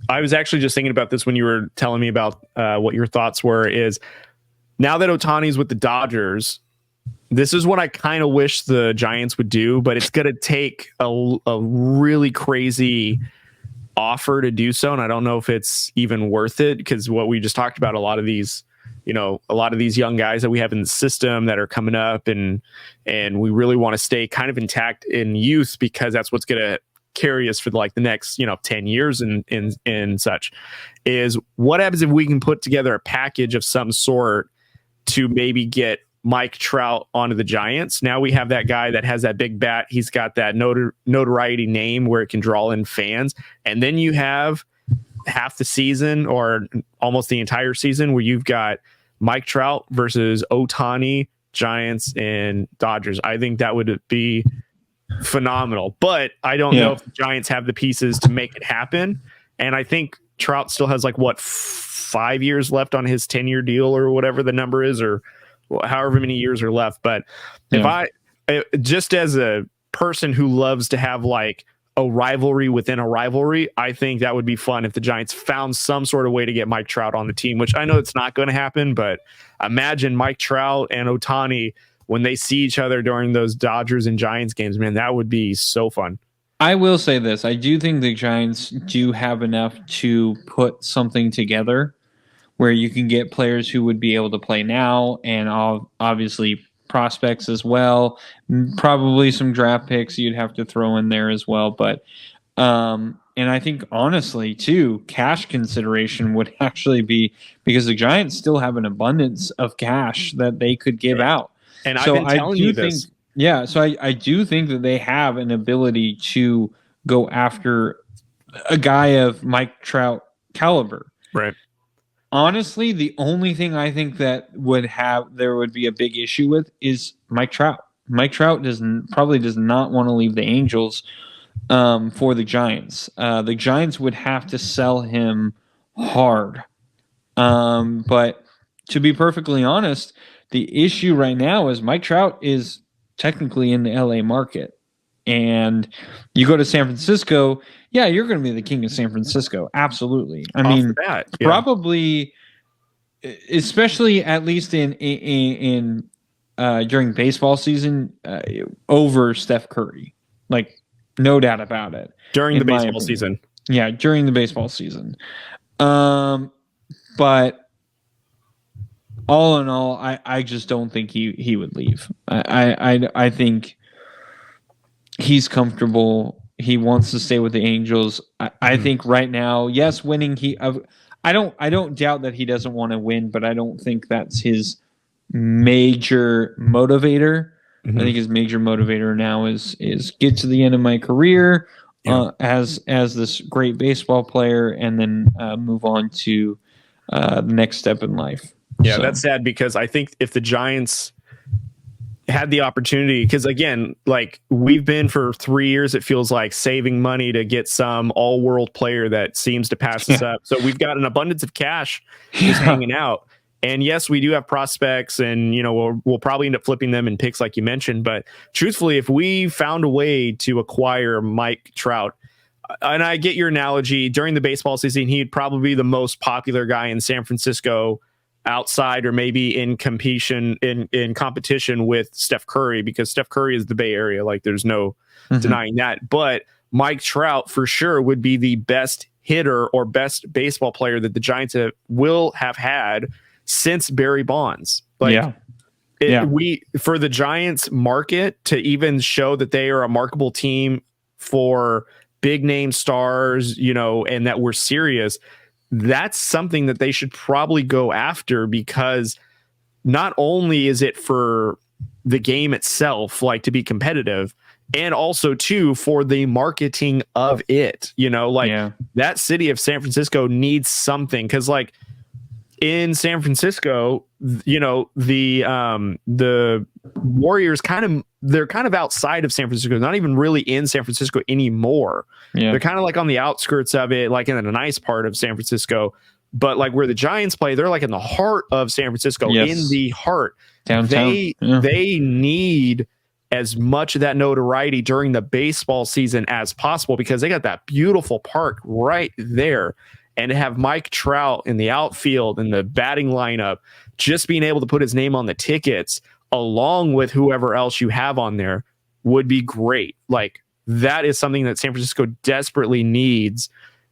I was actually just thinking about this when you were telling me about what your thoughts were, is now that Ohtani's with the Dodgers, this is what I kind of wish the Giants would do, but it's going to take a really crazy offer to do so. And I don't know if it's even worth it, because what we just talked about, a lot of these young guys that we have in the system that are coming up, and we really want to stay kind of intact in youth, because that's what's going to carry us for like the next 10 years and such. Is what happens if we can put together a package of some sort to maybe get Mike Trout onto the Giants? Now we have that guy that has that big bat. He's got that notoriety name where it can draw in fans. And then you have half the season, or almost the entire season, where you've got Mike Trout versus Ohtani, Giants and Dodgers. I think that would be phenomenal, but I don't know if the Giants have the pieces to make it happen. And I think Trout still has 5 years left on his 10-year deal, or whatever the number is, or however many years are left. But if I, just as a person who loves to have a rivalry within a rivalry, I think that would be fun if the Giants found some sort of way to get Mike Trout on the team, which I know it's not going to happen, but imagine Mike Trout and Ohtani when they see each other during those Dodgers and Giants games. Man, that would be so fun. I will say this. I do think the Giants do have enough to put something together where you can get players who would be able to play now, and obviously prospects as well. Probably some draft picks you'd have to throw in there as well. But and I think honestly too, cash consideration would actually be, because the Giants still have an abundance of cash that they could give out. And so I've been telling you this. So I do think that they have an ability to go after a guy of Mike Trout caliber. Right. Honestly, the only thing I think that there would be a big issue with is Mike Trout. Mike Trout probably does not want to leave the Angels for the Giants. The Giants would have to sell him hard. But to be perfectly honest, the issue right now is Mike Trout is technically in the LA market. And you go to San Francisco, you're going to be the king of San Francisco. Absolutely. I mean, probably, especially at least in during baseball season, over Steph Curry. No doubt about it. During the baseball season. Yeah, during the baseball season. But all in all, I just don't think he would leave. I think he's comfortable. He wants to stay with the Angels. I think right now, yes, winning. I don't doubt that he doesn't want to win, but I don't think that's his major motivator. I think his major motivator now is get to the end of my career as this great baseball player, and then move on to the next step in life. Yeah, so that's sad, because I think if the Giants had the opportunity, because again, we've been for 3 years, it feels like, saving money to get some all-world player that seems to pass us up. So we've got an abundance of cash just hanging out. And yes, we do have prospects, and we'll probably end up flipping them in picks like you mentioned. But truthfully, if we found a way to acquire Mike Trout, and I get your analogy, during the baseball season, he'd probably be the most popular guy in San Francisco, outside or maybe in competition with Steph Curry, because Steph Curry is the Bay Area. There's no denying that. But Mike Trout for sure would be the best hitter or best baseball player that the Giants will have had since Barry Bonds. For the Giants market to even show that they are a marketable team for big name stars, and that we're serious, that's something that they should probably go after, because not only is it for the game itself, to be competitive, and also too for the marketing of it, that city of San Francisco needs something. Because in San Francisco, the Warriors they're kind of outside of San Francisco, not even really in San Francisco anymore. Yeah. They're kind of on the outskirts of it, in a nice part of San Francisco. But where the Giants play, they're in the heart of San Francisco, in the heart. Downtown. They need as much of that notoriety during the baseball season as possible, because they got that beautiful park right there. And to have Mike Trout in the outfield and the batting lineup, just being able to put his name on the tickets along with whoever else you have on there would be great. Like, that is something that San Francisco desperately needs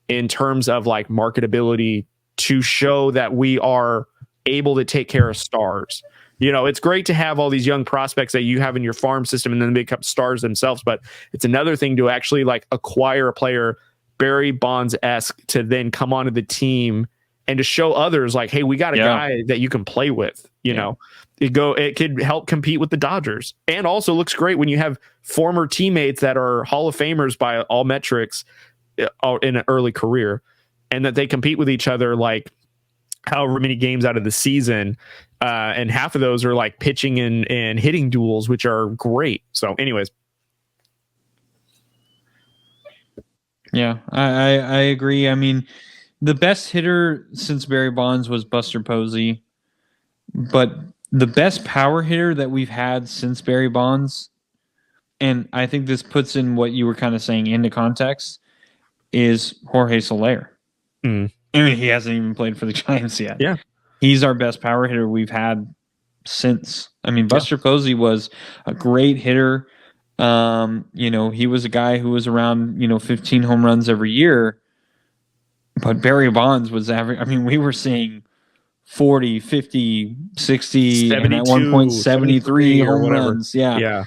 in terms of like marketability, to show that we are able to take care of stars. You know, it's great to have all these young prospects that you have in your farm system and then they become stars themselves, but it's another thing to actually like acquire a player Barry Bonds-esque to then come onto the team and to show others like, hey, we got a guy that you can play with. You know, it could help compete with the Dodgers, and also looks great when you have former teammates that are Hall of Famers by all metrics in an early career, and that they compete with each other like however many games out of the season. And half of those are like pitching and hitting duels, which are great. So anyways. Yeah, I agree. I mean, the best hitter since Barry Bonds was Buster Posey, but the best power hitter that we've had since Barry Bonds, and I think this puts in what you were kind of saying into context, is Jorge Soler. I mean, he hasn't even played for the Giants yet. Yeah. He's our best power hitter we've had since. I mean, Buster Posey was a great hitter. You know, he was a guy who was around, 15 home runs every year. But Barry Bonds was average. I mean, we were seeing 40, 50, 60, and at one point 73 home runs. Yeah.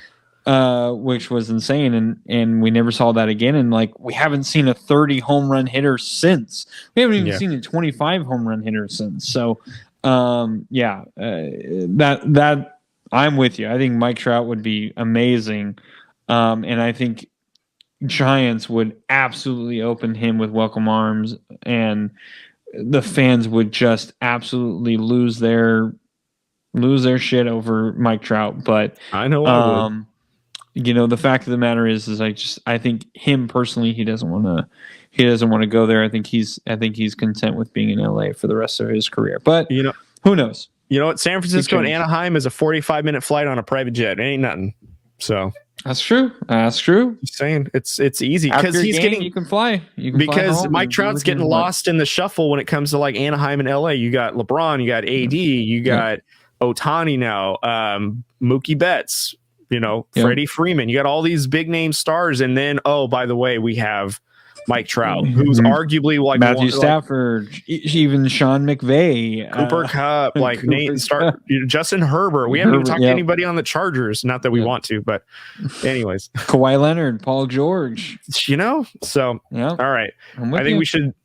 Which was insane. And we never saw that again. And like, we haven't seen a 30 home run hitter since. We haven't even seen a 25 home run hitter since. So, that I'm with you. I think Mike Trout would be amazing. And I think Giants would absolutely open him with welcome arms, and the fans would just absolutely lose their shit over Mike Trout. But I know I would. The fact of the matter is I think him personally, he doesn't want to go there. I think he's content with being in LA for the rest of his career. But who knows? You know what? San Francisco and Anaheim is a 45-minute flight on a private jet. It ain't nothing. So that's true. Just saying it's easy because you can fly. Because Mike Trout's getting lost in the shuffle when it comes to like Anaheim and LA. You got LeBron, you got AD, you got Ohtani now, Mookie Betts, Freddie Freeman. You got all these big name stars, and then by the way, we have Mike Trout, who's arguably like Matthew Stafford, even Sean McVay, Cooper Kupp, like Nate Justin Herbert. We haven't even talked to anybody on the Chargers. Not that we want to, but anyways, Kawhi Leonard, Paul George. So all right. I think we should